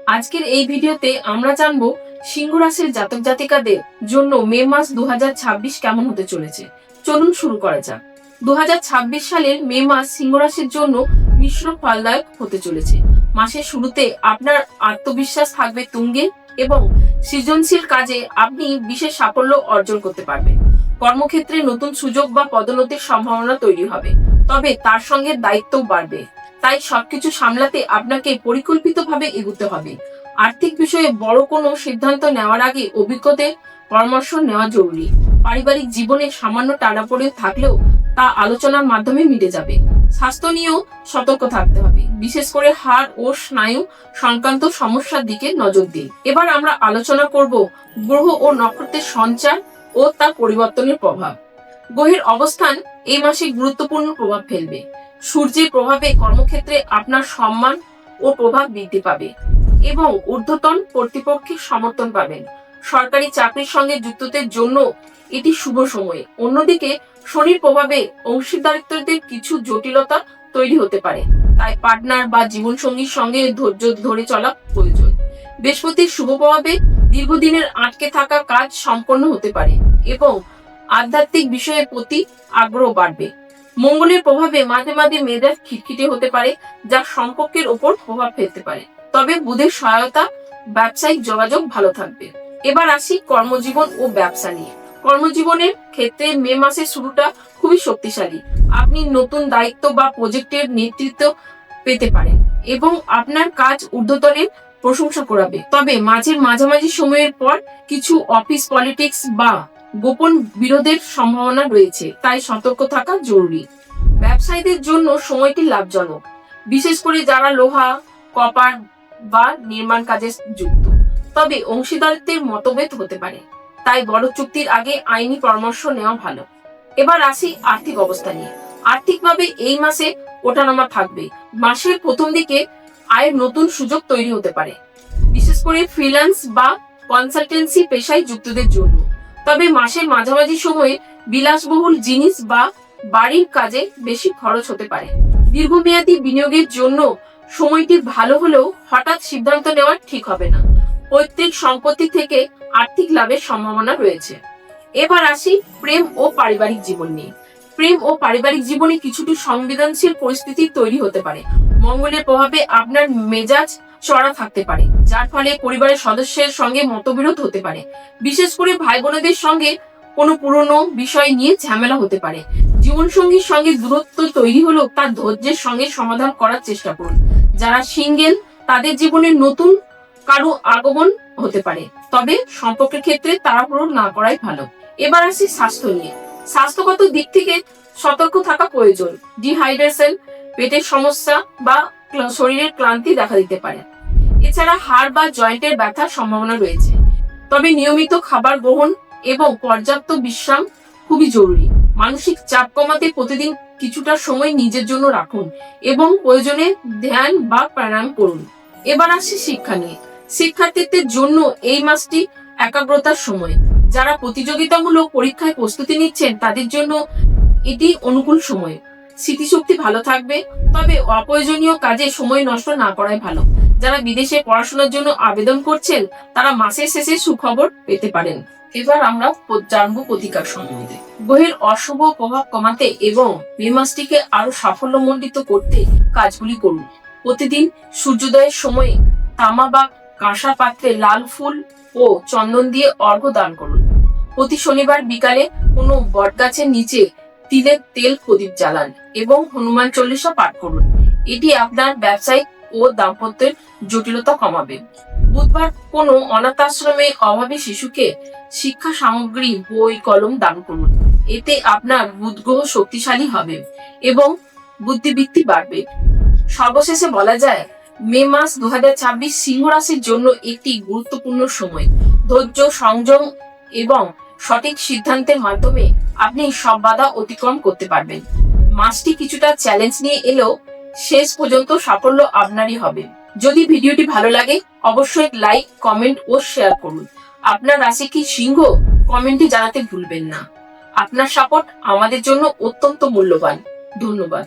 আজকের এই ভিডিওতে আমরা জানবো সিংহ রাশির জাতক জাতিকাদের জন্য মে মাস 2026 কেমন হতে চলেছে। চলুন শুরু করা যাক। 2026 সালের মে মাস সিংহ রাশির জন্য মিশ্র ফলদায়ক হতে চলেছে। মাসের শুরুতে আপনার আত্মবিশ্বাস থাকবে তুঙ্গে এবং সৃজনশীল কাজে আপনি বিশেষ সাফল্য অর্জন করতে পারবেন। কর্মক্ষেত্রে নতুন সুযোগ বা পদোন্নতির সম্ভাবনা তৈরি হবে, তবে তার সঙ্গে দায়িত্বও বাড়বে। তাই সবকিছু সামলাতে আপনাকে পরিকল্পিতভাবে এগোতে হবে। আর্থিক বিষয়ে বড় কোনো সিদ্ধান্ত নেওয়ার আগে অভিজ্ঞদের পরামর্শ নেওয়া জরুরি। পারিবারিক জীবনে সামান্য টানাপোড়েন থাকলেও তা আলোচনার মাধ্যমে মিটে যাবে। স্বাস্থ্য নিয়েও সতর্ক থাকতে হবে, বিশেষ করে হাড় ও স্নায়ু সংক্রান্ত সমস্যার দিকে নজর দিন। এবার আমরা আলোচনা করব গ্রহ ও নক্ষত্রের সঞ্চার ও তার পরিবর্তনের প্রভাব। গ্রহের অবস্থান এই মাসে গুরুত্বপূর্ণ প্রভাব ফেলবে। সূর্যের প্রভাবে কর্মক্ষেত্রে আপনার সম্মান ও প্রভাব বৃদ্ধি পাবে এবং ঊর্ধ্বতন কর্তৃপক্ষের সমর্থন পাবেন। সরকারি চাকরির সঙ্গে যুক্তদের জন্য এটি শুভ সময়। অন্যদিকে শনির প্রভাবে অংশীদারিত্বদের কিছু জটিলতা তৈরি হতে পারে, তাই পার্টনার বা জীবনসঙ্গীর সঙ্গে ধৈর্য ধরে চলা প্রয়োজন। বৃহস্পতির শুভ প্রভাবে দীর্ঘদিনের আটকে থাকা কাজ সম্পন্ন হতে পারে এবং আধ্যাত্মিক বিষয়ের প্রতি আগ্রহ বাড়বে। মঙ্গলের প্রভাবে মাঝে মাঝে মেজাজ খিটখিটে হতে পারে, যা সম্পর্কের ওপর প্রভাব ফেলতে পারে, তবে বুধের সহায়তা ব্যবসায়িক যোগাযোগ ভালো থাকবে। এবার আসি কর্মজীবন ও ব্যবসা নিয়ে। কর্মজীবনের ক্ষেত্রে মে মাসের শুরুটা খুবই শক্তিশালী। আপনি নতুন দায়িত্ব বা প্রজেক্টের নেতৃত্ব পেতে পারেন এবং আপনার কাজ ঊর্ধ্বতনের প্রশংসা করাবে। তবে মাঝামাঝি সময়ের পর কিছু অফিস পলিটিক্স বা গোপন বিরোধের সম্ভাবনা রয়েছে, তাই সতর্ক থাকা জরুরি। ব্যবসায়ীদের জন্য সময়টি লাভজনক, বিশেষ করে যারা লোহা, কপার বা নির্মাণ কাজে যুক্ত। তবে অংশীদারিত্বের মতভেদ হতে পারে, তাই বড় চুক্তির আগে আইনি পরামর্শ নেওয়া ভালো। এবার আসি আর্থিক অবস্থা নিয়ে। আর্থিকভাবে এই মাসে ওঠানামা থাকবে। মাসের প্রথম দিকে আয়ের নতুন সুযোগ তৈরি হতে পারে, বিশেষ করে ফ্রিল্যান্স বা কনসালটেন্সি পেশায় যুক্তদের জন্য। তবে মাসের মাঝামাঝি সময়ে বিলাসবহুল জিনিস বা বাড়ির কাজে বেশি খরচ হতে পারে। দীর্ঘমেয়াদী বিনিয়োগের জন্য সময়টি ভালো হলেও হঠাৎ সিদ্ধান্ত নেওয়া ঠিক হবে না। পৈতৃক সম্পত্তি থেকে আর্থিক লাভের সম্ভাবনা রয়েছে। এবার আসি প্রেম ও পারিবারিক জীবন নিয়ে। প্রেম ও পারিবারিক জীবনে কিছুটা সংবেদনশীল পরিস্থিতি তৈরি হতে পারে। মঙ্গলের প্রভাবে আপনার মেজাজ চড়া থাকতে পারে, যার ফলে পরিবারের সদস্যের সঙ্গে মতবিরোধ হতে পারে। বিশেষ করে ভাই বোনেদের সঙ্গে কোনো পুরনো বিষয় নিয়ে ঝামেলা হতে পারে। জীবনসঙ্গীর সঙ্গে দূরত্ব তৈরি হলেও তার ধৈর্যের সঙ্গে সমাধান করার চেষ্টা করুন। যারা সিঙ্গেল তাদের জীবনে নতুন কারো আগমন হতে পারে, তবে সম্পর্কের ক্ষেত্রে তাড়াহুড়ো না করাই ভালো। এবার আসি স্বাস্থ্য নিয়ে। স্বাস্থ্যগত দিক থেকে সতর্ক থাকা প্রয়োজন। ডিহাইড্রেশন, পেটের সমস্যা বা শরীরের ক্লান্তি দেখা দিতে পারে। এছাড়া হাড় বা জয়েন্টের ব্যথার সম্ভাবনা রয়েছে, তবে নিয়মিত খাবার গ্রহণ এবং পর্যাপ্ত বিশ্রাম খুবই জরুরি। মানসিক চাপ কমাতে প্রতিদিন কিছুটা সময় নিজের জন্য রাখুন এবং প্রয়োজনে ধ্যান বা প্রাণায়াম করুন। এবার আসি শিক্ষা নিয়ে। শিক্ষার্থীদের জন্য এই মাসটি একাগ্রতার সময়। যারা প্রতিযোগিতামূলক পরীক্ষায় প্রস্তুতি নিচ্ছেন তাদের জন্য এটি অনুকূল সময়। স্মৃতিশক্তি ভালো থাকবে, তবে অপ্রয়োজনীয় কাজে সময় নষ্ট না করাই ভালো। যারা বিদেশে পড়াশোনার জন্য আবেদন করছেন তারা মাসের শেষে সুখবর পেতে পারেন। এবার আমরা জানবো প্রতিকার সম্বন্ধে। গ্রহের অশুভ প্রভাব কমাতে এবং মে মাসটিকে আরো সাফল্যমণ্ডিত করতে কাজগুলি করুন। প্রতিদিন সূর্যোদয়ের সময়ে তামা বা কাঁসা পাত্রে লাল ফুল ও চন্দন দিয়ে অর্ঘ্য দান করুন। প্রতি শনিবার বিকালে কোনো বটগাছের নিচে তিলের তেল প্রদীপ জ্বালান এবং হনুমান চল্লিশা পাঠ করুন। এটি আপনার ব্যবসায়িক ও দাম্পত্যের জটিলতা কমাবে। বুধবার কোনো অনাথ আশ্রমে অভাবী শিশুকে শিক্ষা সামগ্রী, বই, কলম দান করুন। এতে আপনার বুধ গ্রহ শক্তিশালী হবে এবং বুদ্ধিবৃত্তি বাড়বে। সর্বশেষে বলা যায়, মে মাস 2026 সিংহ রাশির জন্য একটি গুরুত্বপূর্ণ সময়। ধৈর্য, সংযম এবং সঠিক সিদ্ধান্তের মাধ্যমে আপনি সব বাধা অতিক্রম করতে পারবেন। মাসটি কিছুটা চ্যালেঞ্জ নিয়ে এলেও শেষ পর্যন্ত সাফল্য আপনারই হবে। যদি ভিডিওটি ভালো লাগে অবশ্যই লাইক, কমেন্ট ও শেয়ার করুন। আপনার রাশি কি সিংহ? কমেন্টে জানাতে ভুলবেন না। আপনার সাপোর্ট আমাদের জন্য অত্যন্ত মূল্যবান। ধন্যবাদ।